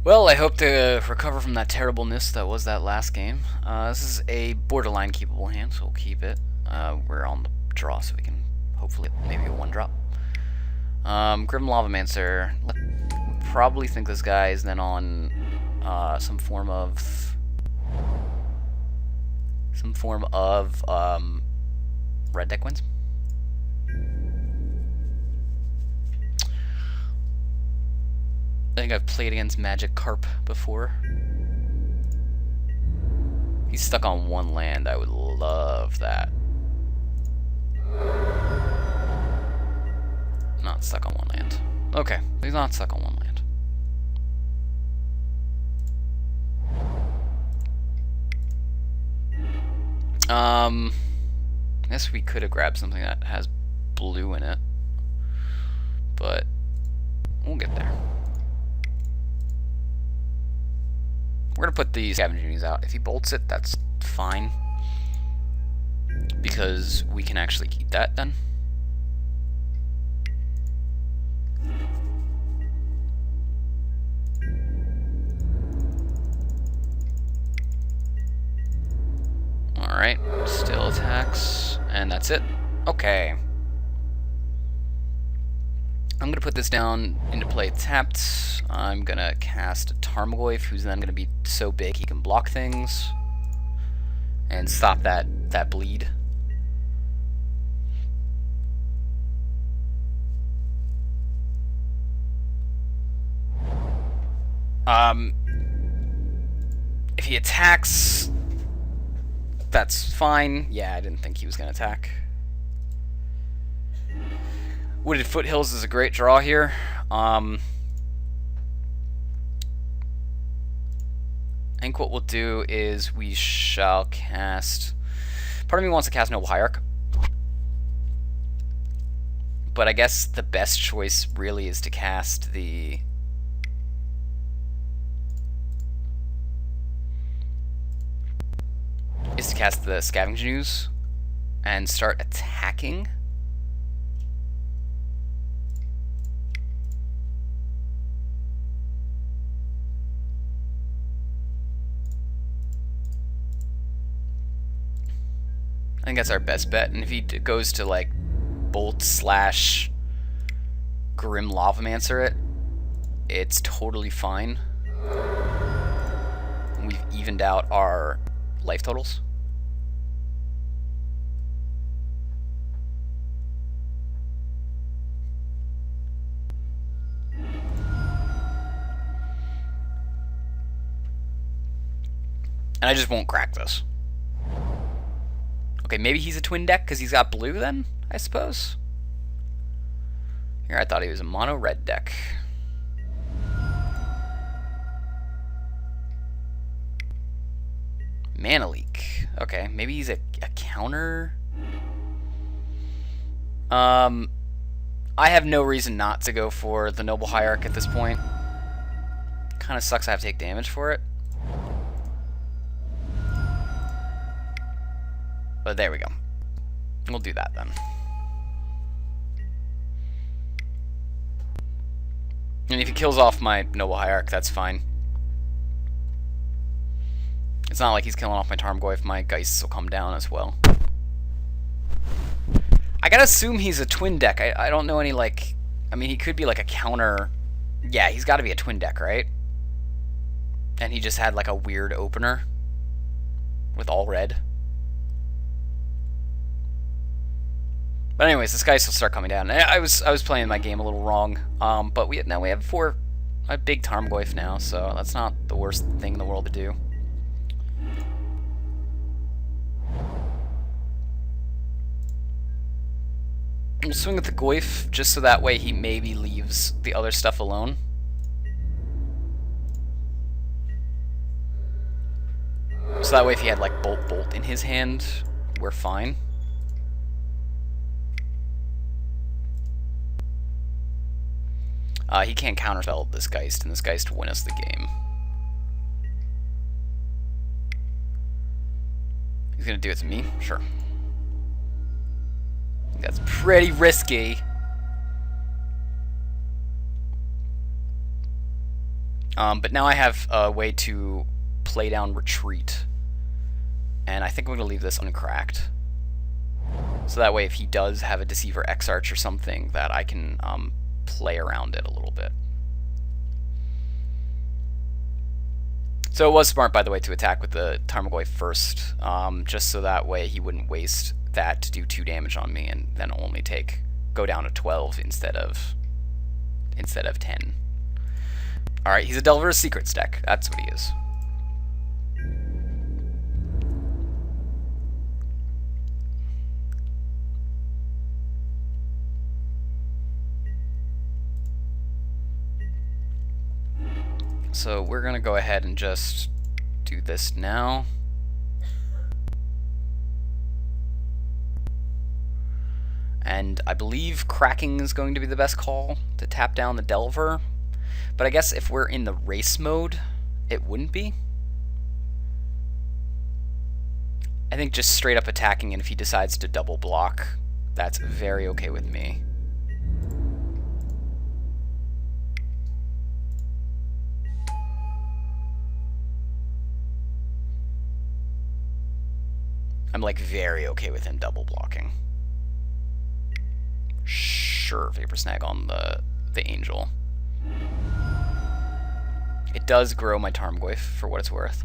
Well, I hope to recover from that terribleness that was that last game. This is a borderline keepable hand, so we'll keep it. We're on the draw, so we can hopefully maybe a 1-drop. Grim Lavamancer. Probably think this guy is then on some form of red deck wins. I think I've played against Magic Carp before. He's stuck on 1 land. I would love that. Not stuck on 1 land. Okay, he's not stuck on 1 land. I guess we could have grabbed something that has blue in it, but we'll get there. We're gonna put the Scavenging Ooze out. If he bolts it, that's fine, because we can actually keep that then. Alright, still attacks, and that's it. Okay. I'm going to put this down into play tapped. I'm going to cast a Tarmogoyf, who's then going to be so big he can block things and stop that bleed. If he attacks, that's fine. Yeah, I didn't think he was going to attack. Wooded Foothills is a great draw here. I think what we'll do is we shall cast... Part of me wants to cast Noble Hierarch, but I guess the best choice really is to cast the... Scavenging Ooze and start attacking. I think that's our best bet, and if he goes to like Bolt / Grim Lavamancer it, it's totally fine. We've evened out our life totals. And I just won't crack this. Okay, maybe he's a twin deck because he's got blue then, I suppose. Here, I thought he was a mono red deck. Mana Leak. Okay, maybe he's a counter. I have no reason not to go for the Noble Hierarch at this point. Kind of sucks I have to take damage for it. But there we go. We'll do that then. And if he kills off my Noble Hierarch, that's fine. It's not like he's killing off my Tarmogoyf. My Geists will come down as well. I gotta assume he's a twin deck. I don't know any, like... I mean, he could be like a counter... Yeah, he's gotta be a twin deck, right? And he just had like a weird opener with all red. But anyways, this Geist will start coming down. I was playing my game a little wrong, but now we have a big Tarmogoyf now, so that's not the worst thing in the world to do. We'll swing with the Goyf, just so that way he maybe leaves the other stuff alone. So that way if he had like Bolt in his hand, we're fine. He can't counterspell this Geist, and this Geist will win us the game. He's gonna do it to me? Sure. That's pretty risky. But now I have a way to play down retreat. And I think I'm going to leave this uncracked. So that way if he does have a Deceiver X-Arch or something, that I can play around it a little bit. So it was smart, by the way, to attack with the Tarmogoyf first, just so that way he wouldn't waste that to do 2 damage on me and then only go down to 12 instead of 10. Alright, he's a Delver's Secrets deck. That's what he is. So we're going to go ahead and just do this now. And I believe cracking is going to be the best call to tap down the Delver. But I guess if we're in the race mode, it wouldn't be. I think just straight up attacking, and if he decides to double block, that's very okay with me. I'm like very okay with him double blocking. Sure, Vapor Snag on the Angel. It does grow my Tarmogoyf for what it's worth.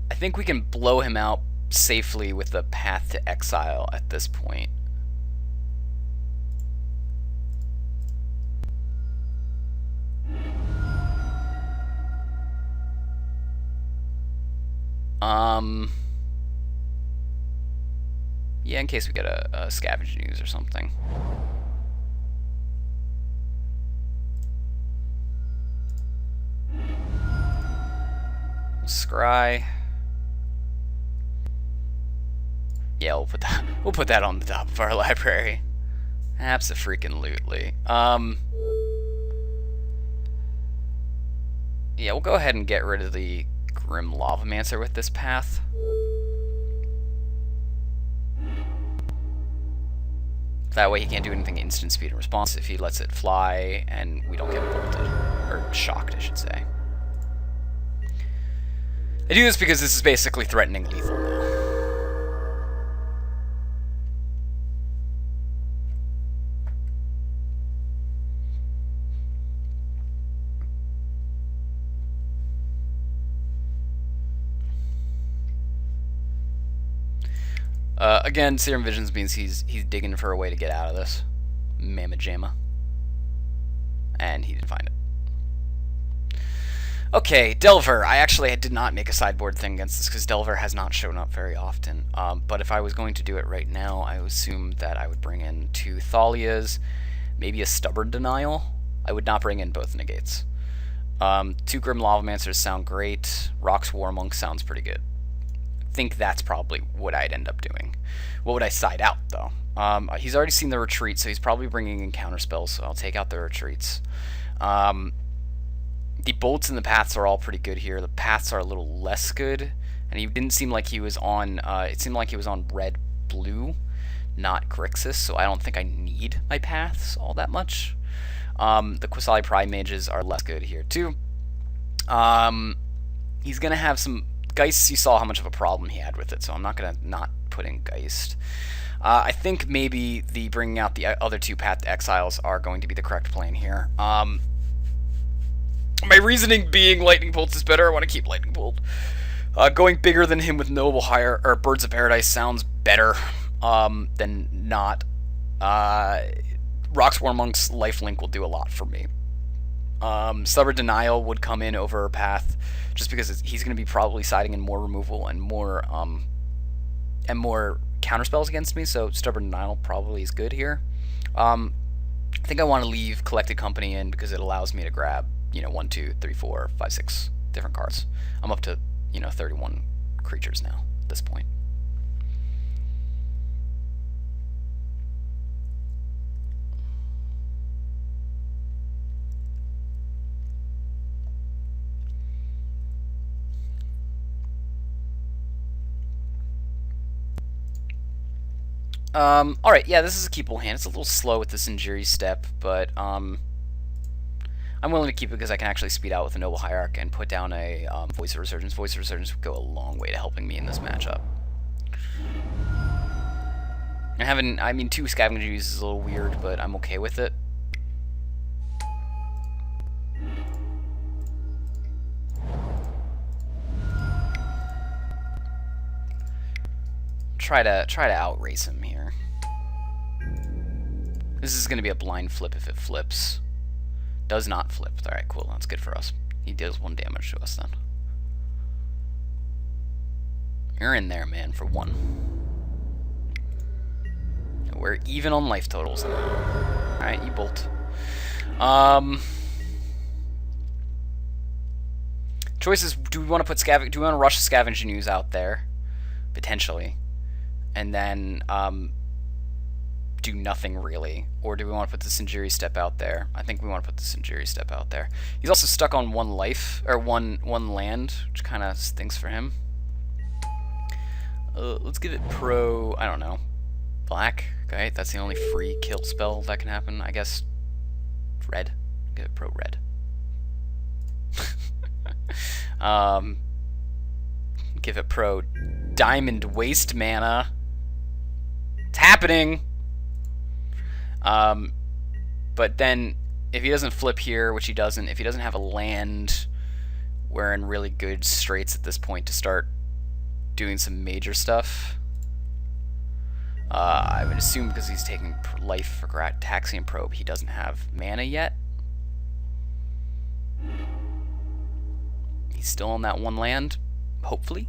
I think we can blow him out safely with the Path to Exile at this point. Yeah, in case we get a Scavenge News or something. Scry. Yeah, we'll put that on the top of our library. Abso-freaking-lutely. Yeah, we'll go ahead and get rid of the Grim Lavamancer with this path. That way he can't do anything instant speed and response if he lets it fly and we don't get bolted. Or shocked, I should say. I do this because this is basically threatening lethal now. Again, Serum Visions means he's digging for a way to get out of this. Mamma Jamma. And he didn't find it. Okay, Delver. I actually did not make a sideboard thing against this because Delver has not shown up very often. But if I was going to do it right now, I assumed that I would bring in 2 Thalias, maybe a Stubborn Denial. I would not bring in both negates. 2 Grim Lavamancers sound great. Rock's Warmonk sounds pretty good. I think that's probably what I'd end up doing. What would I side out, though? He's already seen the retreat, so he's probably bringing in counter spells, so I'll take out the retreats. The bolts and the paths are all pretty good here. The paths are a little less good, and he didn't seem like he was on, it seemed like he was on red-blue, not Grixis, so I don't think I need my paths all that much. The Qasali Pride Mages are less good here, too. He's going to have some... Geist, you saw how much of a problem he had with it, so I'm not going to not put in Geist. I think maybe the bringing out the other 2 Path to Exiles are going to be the correct plan here. My reasoning being Lightning Bolt is better. I want to keep Lightning Bolt. Going bigger than him with Noble Hire or Birds of Paradise sounds better than not. Rock's Warmonk's lifelink will do a lot for me. Stubborn Denial would come in over Path just because he's going to be probably siding in more removal and more counterspells against me, so Stubborn Denial probably is good here. I think I want to leave Collected Company in because it allows me to grab, 1, 2, 3, 4, 5, 6 different cards. I'm up to, 31 creatures now at this point. Alright, yeah, this is a keepable hand. It's a little slow with this injury step, but, I'm willing to keep it because I can actually speed out with a Noble Hierarch and put down a Voice of Resurgence. Voice of Resurgence would go a long way to helping me in this matchup. I mean, 2 Scavenger Use is a little weird, but I'm okay with it. Try to outrace him here. This is going to be a blind flip if it flips. Does not flip. Alright, cool. That's good for us. He deals 1 damage to us then. You're in there, man, for 1. We're even on life totals now. Alright, you bolt. Choices, do we want to put do we want to rush Scavenging News out there? Potentially. And then, do nothing really, or do we want to put this Injuri Step out there? I think we want to put this Injuri Step out there. He's also stuck on 1 life, or one land, which kind of stinks for him. Let's give it pro, I don't know, black. Okay, that's the only free kill spell that can happen. I guess red. Give it pro red. Give it pro diamond waste mana. It's happening. But then, if he doesn't flip here, which he doesn't, if he doesn't have a land, we're in really good straits at this point to start doing some major stuff. I would assume because he's taking life for Taxian Probe, he doesn't have mana yet. He's still on that 1 land, hopefully.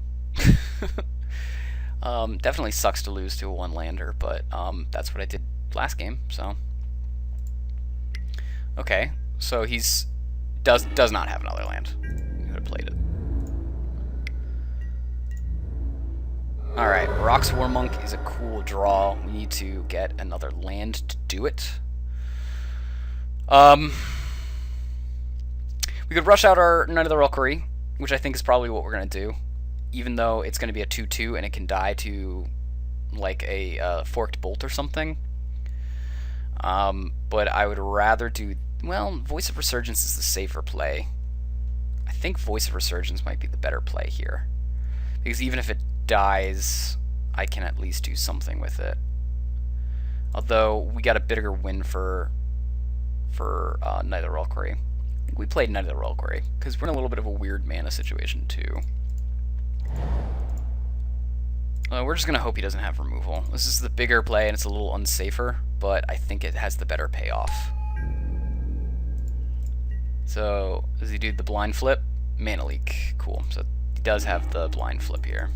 Definitely sucks to lose to a 1-lander, but that's what I did last game, so. Okay, so he's does not have another land. He would have played it. Alright, Rock's Warmonk is a cool draw. We need to get another land to do it. We could rush out our Knight of the Reliquary, which I think is probably what we're going to do. Even though it's going to be a 2/2 and it can die to like a Forked Bolt or something. But I would rather do... Well, Voice of Resurgence is the safer play. I think Voice of Resurgence might be the better play here. Because even if it dies, I can at least do something with it. Although, we got a bigger win for Knight of the Reliquary. I think we played Knight of the Reliquary, because we're in a little bit of a weird mana situation, too. We're just going to hope he doesn't have removal. This is the bigger play, and it's a little unsafer, but I think it has the better payoff. So, does he do the blind flip? Mana leak. Cool. So, he does have the blind flip here.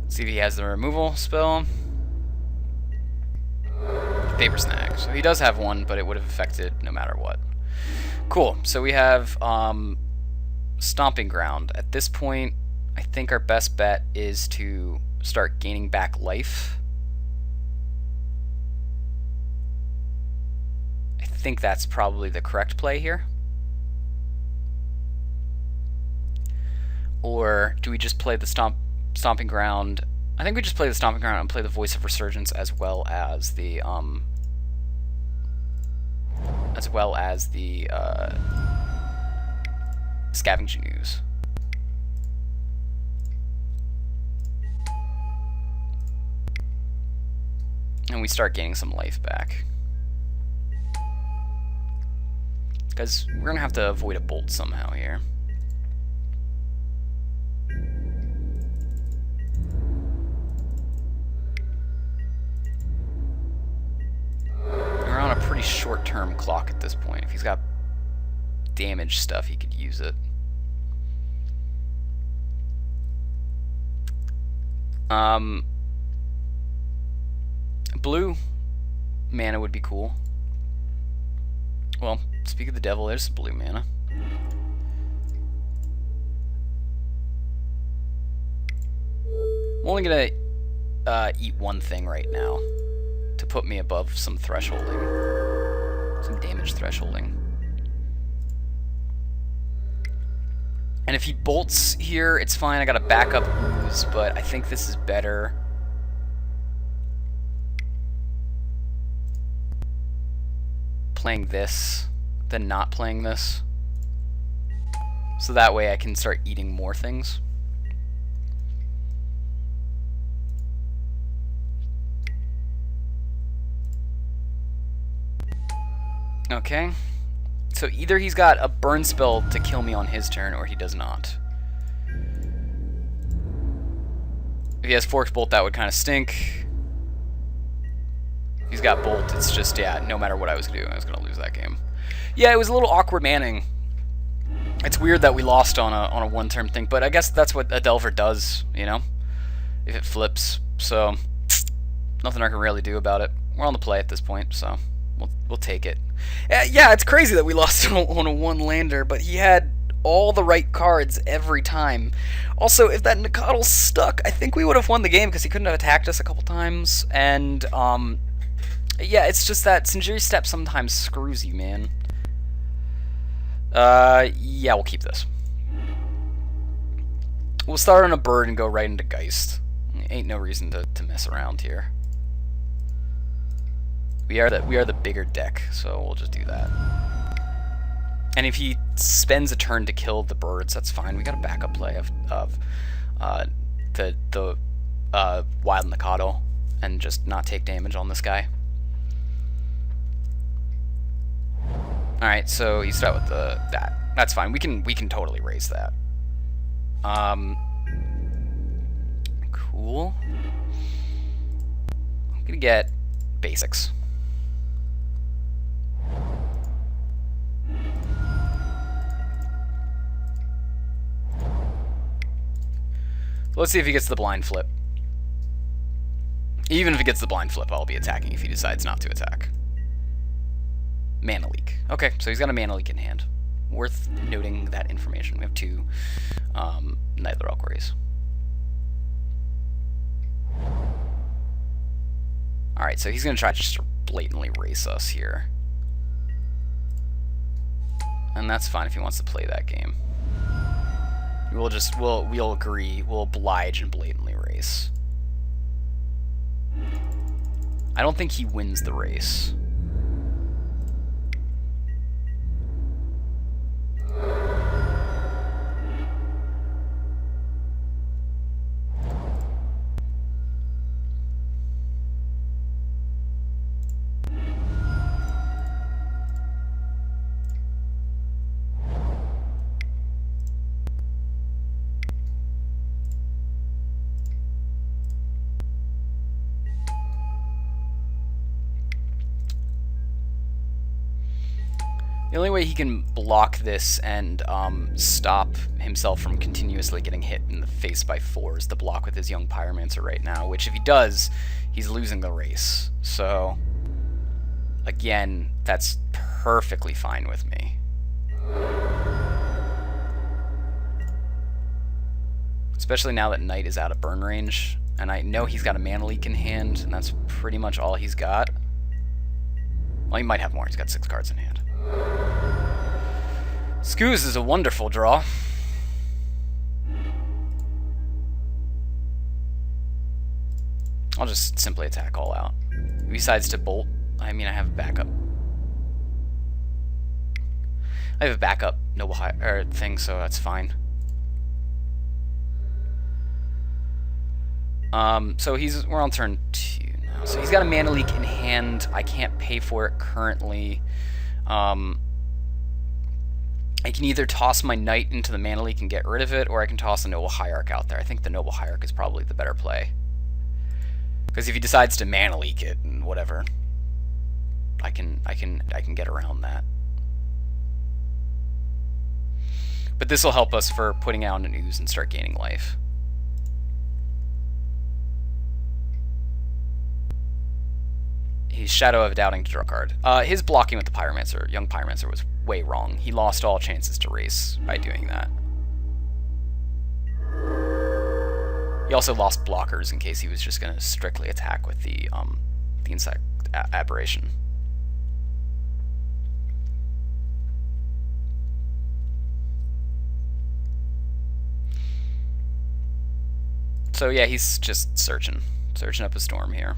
Let's see if he has the removal spell. Paper Snag. So, he does have one, but it would have affected no matter what. Cool. So, we have Stomping Ground. At this point, I think our best bet is to start gaining back life. I think that's probably the correct play here. Or do we just play the Stomping Ground? I think we just play the Stomping Ground and play the Voice of Resurgence as well as the Scavenging Ooze. And we start gaining some life back. Because we're going to have to avoid a bolt somehow here. We're on a pretty short-term clock at this point. If he's got damage stuff, he could use it. Blue mana would be cool. Well, speak of the devil, there's some blue mana. I'm only gonna eat one thing right now to put me above some thresholding, some damage thresholding. And if he bolts here, it's fine. I got a backup ooze, but I think this is better playing this than not playing this. So that way I can start eating more things. Okay. So either he's got a burn spell to kill me on his turn, or he does not. If he has Forked Bolt, that would kind of stink. If he's got Bolt, it's just, yeah, no matter what I was doing, I was going to lose that game. Yeah, it was a little awkward manning. It's weird that we lost on a one-turn thing, but I guess that's what a Delver does, you know? If it flips. So, nothing I can really do about it. We're on the play at this point, so we'll take it. Yeah, it's crazy that we lost on a one-lander, but he had all the right cards every time. Also, if that Nicodle stuck, I think we would have won the game because he couldn't have attacked us a couple times. And, yeah, it's just that Sinjiri Step sometimes screws you, man. Yeah, we'll keep this. We'll start on a bird and go right into Geist. Ain't no reason to mess around here. We are the bigger deck, so we'll just do that. And if he spends a turn to kill the birds, that's fine. We got a backup play of the Wild Mikado and just not take damage on this guy. All right, so you start with that. That's fine. We can totally raise that. Cool. I'm gonna get basics. Let's see if he gets the blind flip. Even if he gets the blind flip, I'll be attacking if he decides not to attack. Mana leak. Okay, so he's got a mana leak in hand. Worth noting that information. We have two Nightler Alqueries. Alright, so he's going to try just to blatantly race us here. And that's fine if he wants to play that game. We'll agree, we'll oblige and blatantly race. I don't think he wins the race. The only way he can block this and stop himself from continuously getting hit in the face by 4 is to block with his Young Pyromancer right now, which if he does, he's losing the race. So, again, that's perfectly fine with me. Especially now that Knight is out of burn range, and I know he's got a mana leak in hand, and that's pretty much all he's got. Well, he might have more. He's got 6 cards in hand. Scooz is a wonderful draw. I'll just simply attack all out. If he decides to bolt, I mean, I have a backup. I have a backup noble high thing, so that's fine. So we're on turn 2 now. So he's got a mana leak in hand. I can't pay for it currently. I can either toss my Knight into the mana leak and get rid of it, or I can toss the Noble Hierarch out there. I think the Noble Hierarch is probably the better play. Because if he decides to mana leak it and whatever, I can get around that. But this will help us for putting out an ooze and start gaining life. He's Shadow of Doubting to draw a card. His blocking with the Pyromancer, Young Pyromancer, was way wrong. He lost all chances to race by doing that. He also lost blockers in case he was just going to strictly attack with the Insect Aberration. So yeah, he's just searching up a storm here.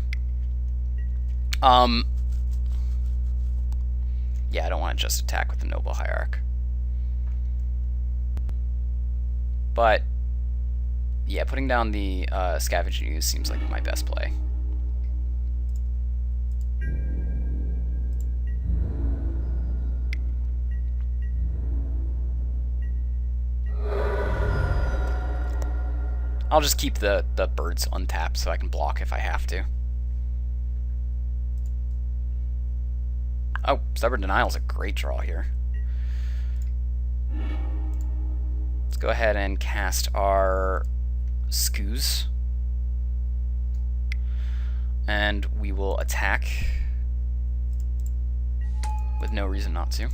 Yeah, I don't want to just attack with the Noble Hierarch. But yeah, putting down the Scavenging Ooze seems like my best play. I'll just keep the birds untapped so I can block if I have to. Oh, Stubborn Denial is a great draw here. Let's go ahead and cast our Skoos. And we will attack with no reason not to.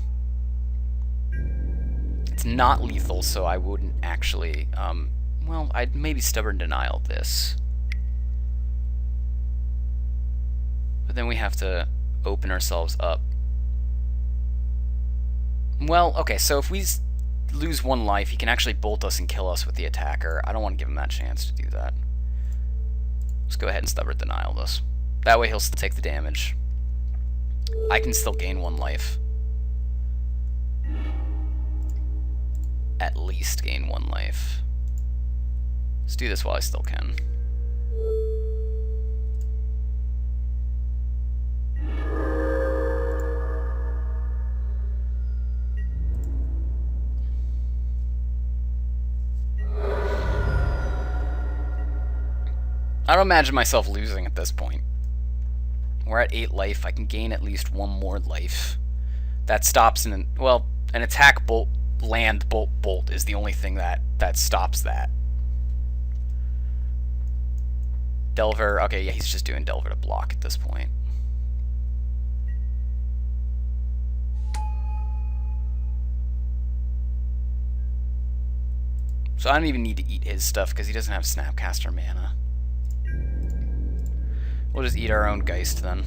It's not lethal, so I wouldn't actually... well, I'd maybe Stubborn Denial this. But then we have to open ourselves up. Well, okay, so if we lose 1 life, he can actually bolt us and kill us with the attacker. I don't want to give him that chance to do that. Let's go ahead and Stubborn Denial this. That way he'll still take the damage. I can still gain 1 life. At least gain 1 life. Let's do this while I still can. I don't imagine myself losing at this point. We're at 8 life. I can gain at least 1 more life. That stops an attack bolt, land bolt is the only thing that stops that. Delver, okay, yeah, he's just doing Delver to block at this point. So I don't even need to eat his stuff because he doesn't have Snapcaster mana. We'll just eat our own Geist then.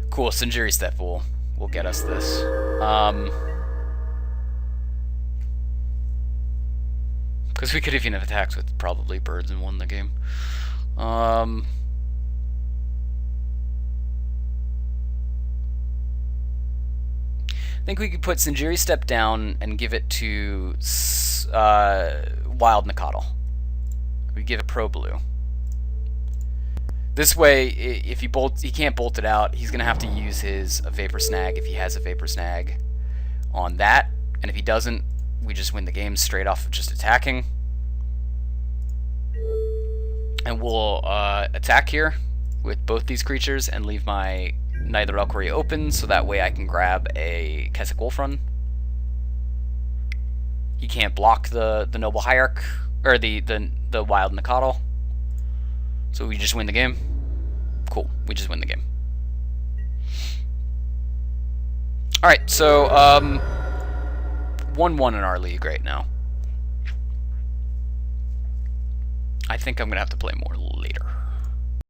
Cool, Sinjuri Step will get us this. Because we could even have attacked with probably birds and won the game. I think we could put Sinjuri Step down and give it to Wild Nacatl. We give it Pro Blue. This way, if he can't bolt it out, he's going to have to use his Vapor Snag if he has a Vapor Snag on that. And if he doesn't, we just win the game straight off of just attacking. And we'll attack here with both these creatures and leave my Knight of the Reliquary open so that way I can grab a Kessig Wolfrun. He can't block the Noble Hierarch, or the Wild Nacatl. So we just win the game. Cool, we just win the game. Alright, so 1-1 in our league right now. I think I'm gonna have to play more later.